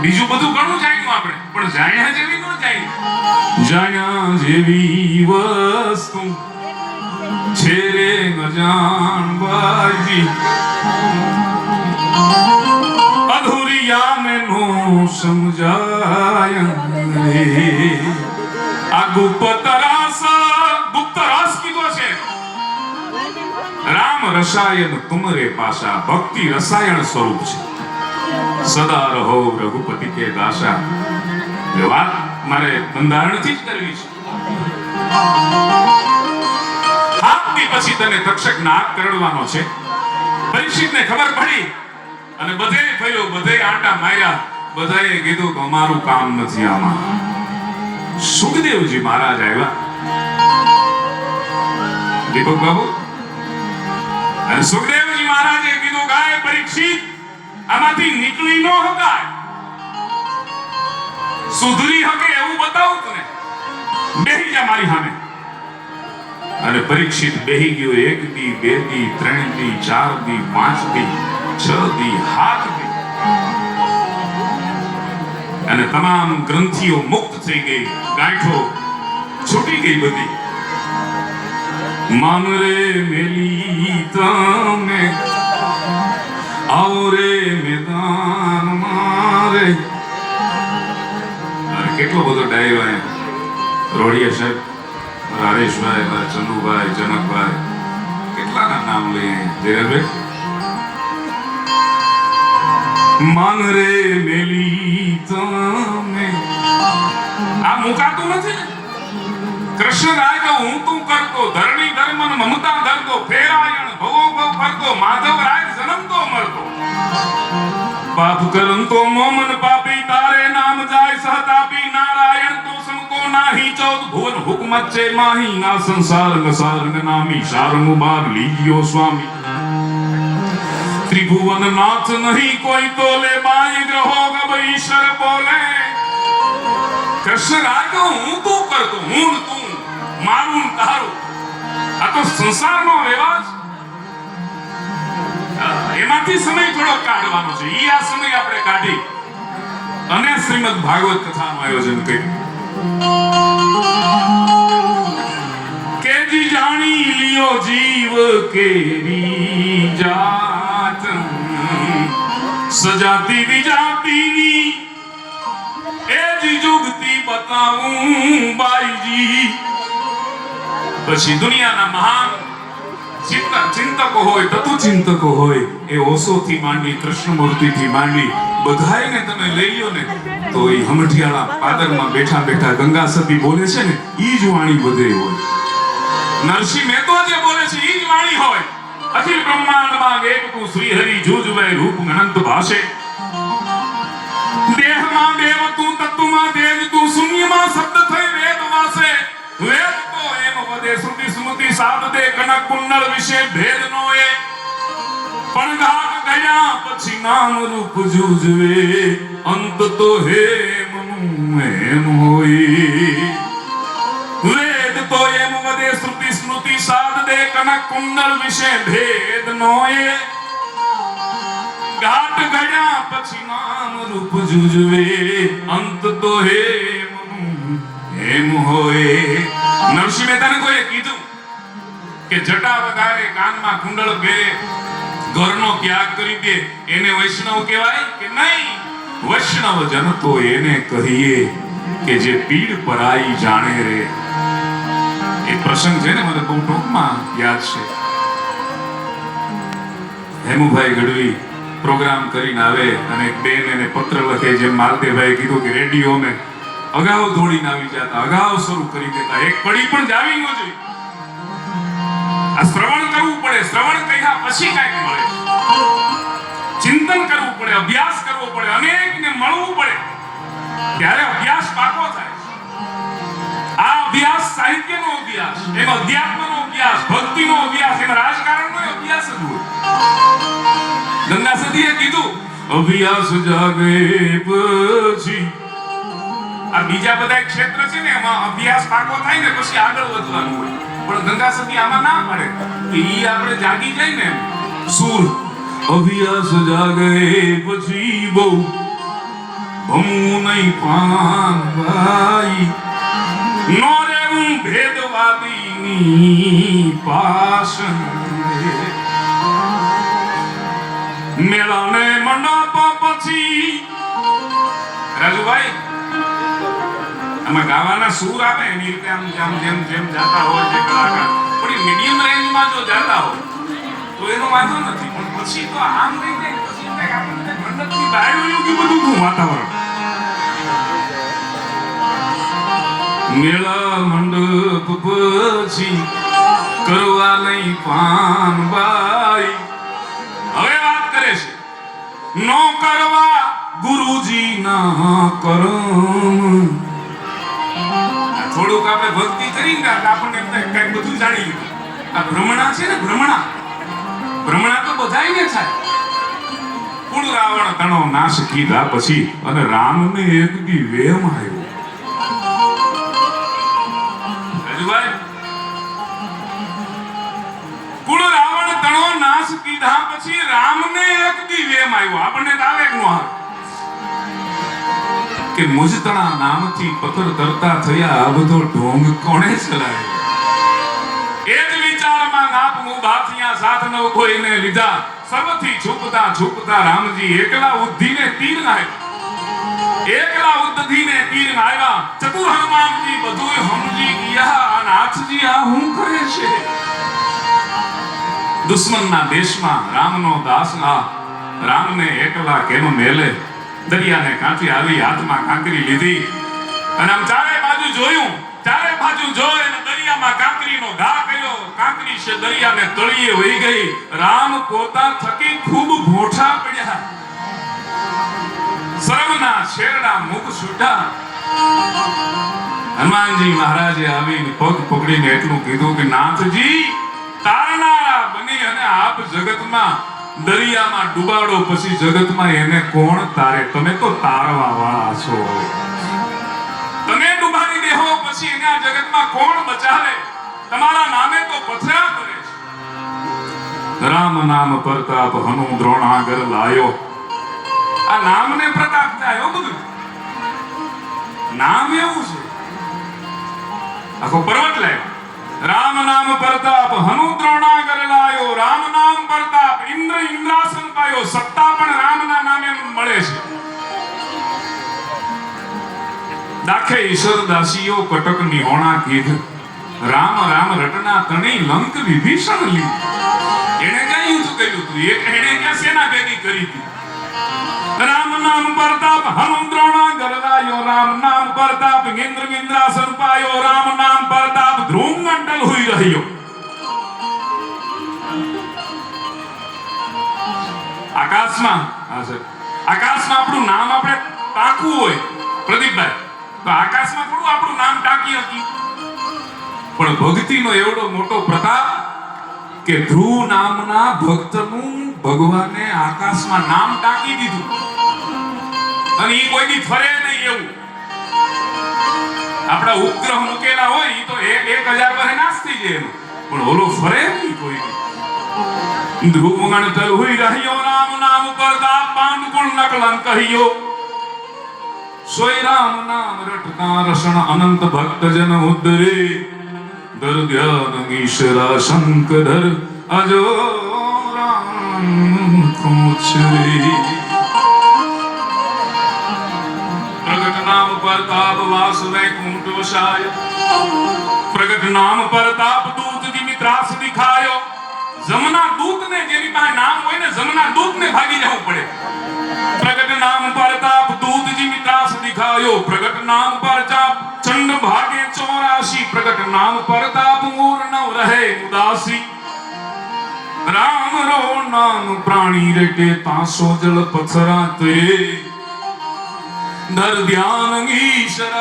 બીજું બધું ઘણું જાણ્યું આપણે, પણ જાણ્યા જેવી ન જાણી. જાણ્યા જેવી વસ્તુ છે રે ગજાનબાજી, અધૂરિયા મેં નો સમજાય રે. આ ગુપ્ત રસ કીધો છે. રામ રસાયન તુમરે પાસા, ભક્તિ રસાયણ સ્વરૂપ છે. સદા રહો રઘુપતિ કે દાસા. એ વાત મારે બંધારણથી જ કરવી છે. હાથની પછી તને તક્ષક નાક કરડવાનો છે. પરીક્ષિતને ખબર પડી અને બધે ફર્યો, બધે આંટા માર્યા, બધાએ કીધું કે અમારું કામ નથી આમાં. સુખદેવજી મહારાજ આવ્યા, દીપક બાબુ, અને સુખદેવજી મહારાજે કીધું ગાય પરીક્ષિત, આમાંથી નીકળી ન હકાય, સુધરી હકે એવું બતાવું તને, બેહી જા મારી સામે. અને પરીક્ષિત બેહી ગયો. 1 દી 2 દી 3 દી 4 દી 5 દી 6 દી 7 દી, અને તમામ ગ્રંથિઓ મુક્ત થઈ ગઈ, ગાંઠો છૂટી ગઈ બધી. મન રે મેલી તમે આવો રે મેદાન મારે. કેટલો બધો ડાયરો અહીંયા. રોડિયા સાહેબ, હરેશભાઈ, ચંદુભાઈ, જનકભાઈ, કેટલાના નામ લઈએ જયરાજભાઈ. મન રે મેલી તમે, આ મુકાતું નથી ને. કૃષ્ણ રાય હું તું કરતો, ધરણી ધર્મન મમતા ધરતો, ફેરાયણ ભવો ભવ ફરતો, માધવ રાય જન્મતો મળતો. પાપ કરંતો મોમન પાપી, તારે નામ જાય સહતાપી. નારાયણ તો સમકો નાહી, 14 ભુવન હુકમત છે માહી. ના સંસાર નસારંગ નામી, સારંગ બાર લીજ્યો સ્વામી. ત્રિભુવન નાથ નહીં કોઈ તોલે, બાઈ ગ્રહો ગબ ઈશ્વર બોલે. કૃષ્ણ રાય હું તું કરતો, હું તું, મારું તારું. આ તો સંસારનો રિવાજ. એમાંથી સમય થોડો કાઢવાનો છે. ઈ આ સમય આપણે કાઢી અને શ્રીમદ ભાગવત કથાનું આયોજન કર્યું. કેજી જાણી લિયો જીવ કેરી જાત, સજાતી વિજાતીની એ જી જુગતી બતાવું બાઈજી. પછી દુનિયાના મહાન ચિંતકો હોય, તત્વ ચિંતકો હોય, એ ઓશોથી માંડી, કૃષ્ણમૂર્તિથી માંડી, બધાયને તમે લઈ લો ને તો એ હમઠિયાળા પાદરમાં બેઠા બેઠા ગંગા સતી બોલે છે ને, ઈ જ વાણી બધે હોય. નરસિંહ મહેતો જે બોલે છે ઈ જ વાણી હોય. અખિલ બ્રહ્માંડમાં એક તું શ્રી હરિ જુજવે રૂપ અનંત ભાષે. દેહમાં દેવ તું, તત્વમાં તેજ તું, શૂન્યમાં શબ્દ થઈ વેદ વાસે. વેદ તો એમ વધે, શ્રુતિ સ્મૃતિ સાબદે, કનક કુંડળ વિશે ભેદ નો એ. પણ ઘાટ ગયા પછી નામ રૂપ જુજવે, અંત તો હેમ એમ હોય. વેદ તો એમ વધે, શ્રુતિ સ્મૃતિ સાબદે, કનક કુંડળ વિશે ભેદ નો એ. ઘાટ ગયા પછી નામ રૂપ જુજવે, અંત તો હેમ એમ હોય. નરસિંહ મહેતાને કોઈએ કીધું કે જટા વગારે, કાનમાં કુંડળ પહેરે, ઘરનો ત્યાગ કરી દે, એને વૈષ્ણવ કહેવાય કે નહીં? વૈષ્ણવ જન તો એને કહીએ કે જે પીડ પરાઈ જાણે રે. એ પ્રસંગ છે ને, મને બહુ ટૂંકમાં યાદ છે. હેમુભાઈ ગઢવી પ્રોગ્રામ કરીને આવે અને એક બેન એને પત્ર લખે, જેમ માલદેવભાઈ કીધું કે રેડિયો મેં અગાઉ દોડીને આવી જતા, અગાઉ શરૂ કરી દેતા, એક પડી પણ જાવી ન જોઈએ. આ શ્રવણ કરવું પડે. શ્રવણ કર્યા પછી કંઈક મળે. ચિંતન કરવું પડે, અભ્યાસ કરવો પડે, અનેકને મળવું પડે, ત્યારે અભ્યાસ પાકો થાય. આ અભ્યાસ સાહિત્યનો અભ્યાસ, એમ અધ્યાત્મનો અભ્યાસ, ભક્તિનો અભ્યાસ, એમ રાજકારણનો અભ્યાસ જ હોય. ગંગા સતીએ કીધું અભ્યાસ જાગે પછી. આ બીજા બધા ક્ષેત્ર છે ને, એમાં અભ્યાસ પાકો થાય ને પછી આગળ વધવાનું હોય. પણ ગંગા સતી આમાં ના પડે કે ઈ આપણે જાગી જાય ને સુર. અભ્યાસ જાગે પછી બહુ ભમું નહીં પાનવાઈ નો રેવું ભેદવાદીની પાસન મેળાને મંડપ પછી રાજુભાઈ આમાં ગાવાના સૂર આવે એની રીતે આમ જેમ જાતા હોય છે કલાકાર પણ મીડિયમ રેન્જમાં જો જાતા હોય તો એનો વાંધો નથી પણ પછી તો આમ થઈ જાય પછી કંઈક આપણને મંડપની બહાર વયું કે બધું વાતાવરણ મેળા મંડપ પછી કરવા નહીં પાનબાઈ હવે વાત કરે છે નો કરવા ગુરુજી ના કરમ થોડુંક આપણે ભક્તિ કરીને આપણને કઈક બધું જાણી લીધું આ ભ્રમણા છે ને ભ્રમણા તો બધાયને થાય કુળ રાવણ તણો નાશ કીધા પછી અને રામને એક દી વેમ આવ્યો રાજુભાઈ કુળ રાવણ તણો નાશ કીધા પછી રામને એક દી વેમ આવ્યો આપણને આવે કે નો આવે કે મુજતણા નામથી પથ્થર કરતા થયા આ બધો ઢોંગ કોણે ચલાવ્યો એ જ વિચારમાં નાપ મુભાથિયા સાથ નવ કોઈને લીધા સર્વથી ઝૂકતા રામજી એકલા ઉદ્ધીને તીર આવ્યા એકલા ઉદ્ધીને તીર આવ્યા ચતુર હનુમાનજી બધું સમજી ગયા નાથજી આ હું કરે છે દુશ્મનના દેશમાં રામનો દાસ રામને એકલા કેનો મેલે દરિયાને કાંઠે આવી હાથમાં કાંકરી લીધી અને આમ ચારે બાજુ જોયું ચારે બાજુ જોઈ અને દરિયામાં કાંકરીનો ઘા કર્યો કાંકરી છે દરિયાને તળિયે વહી ગઈ રામ પોતા થકી ખૂબ ભોઠા પડ્યા શરમના શેરડા મુખ છૂટા હનુમાનજી મહારાજે આવીને પગ પકડીને એટલું કીધું કે નાથજી તારનારા બની અને આપ જગતમાં દરિયામાં ડૂબાડો પછી જગતમાં એને કોણ તારે તમે તો તારવા વાળા છો તમે ડૂબાડી દેહો પછી એને આ જગતમાં કોણ બચાવે તમારા નામે તો પથરા કરે છે રામ નામ પ્રતાપ હનુ દ્રોણાગર લાયો આ નામને પ્રતાપ થાય બધું નામ એવું છે આખો પર્વત લાવ્યો રામ નામ પ્રતાપ હનુ દ્રોણાગર લાયો રામ નામ પ્રતાપ ઇન્દ્ર ઇન્દ્રાસન પાયો સત્તા પણ રામના નામે મળે છે દાખે ઈશ્વર દાસીઓ કટક નિહોણા કીધ રામ રામ રટના તણી લંક વિભીષણ લી એને ક્યાં યુદ્ધ કર્યું હતું એને ક્યાં સેના ભેગી કરી હતી રામ નામ પ્રતાપ હનુ દ્રોણાગર લાયો રામ નામ પ્રતાપ ઇન્દ્ર ઇન્દ્રાસન પાયો રામ નામ પ્રતાપ ધ્રુવ મંડલ હોઈ રહ્યો આકાશમાં આપણું નામ આપણે ટાંકવું હોય પ્રદીપભાઈ તો આકાશમાં થોડું આપણું નામ ટાંકી હતી પણ ભક્તિનો એવડો મોટો પ્રતાપ કે ધ્રુવ નામના ભક્તનું ભગવાને આકાશમાં નામ ટાંકી દીધું અને ઈ કોઈ દી ફરે નહીં એવું આપડા ઉપગ્રહ મૂકેલા હોય ઈ તો 1000 વર્ષે નાશ થઈ જાય એનો પણ ઓલો ફરે નહીં કોઈ દી ધ્રુવ ગણતર હોઈ રહ્યો રામ નામ પ્રતાપ પાંડુકુળ નકલંક કહ્યો સોય રામ નામ રટતા રસણ અનંત ભક્ત જન ઉદ્દરે દર ધ્યાન ઈશ્વરા શંકર અજો રામ કોચરે પ્રગટ નામ પ્રતાપ વાસ વૈકુંઠ વસાય પ્રગટ નામ પ્રતાપ દૂત જીમી ત્રાસ દિખાયો જમના દૂતને જેની પાસે નામ હોય ને જમના દૂતને ભાગી જવું પડે પ્રગટ નામ પ્રતાપ દૂત જીમી ત્રાસ દિખાયો પ્રગટ નામ પ્રતાપ ચંડ ભાગે 84 પ્રગટ નામ પ્રતાપ મૂર નવ રહે ઉદાસી રામ રો નામ પ્રાણી રેટે તાસો જળ પથરા તે ધર ધ્યાન ઈશ્વર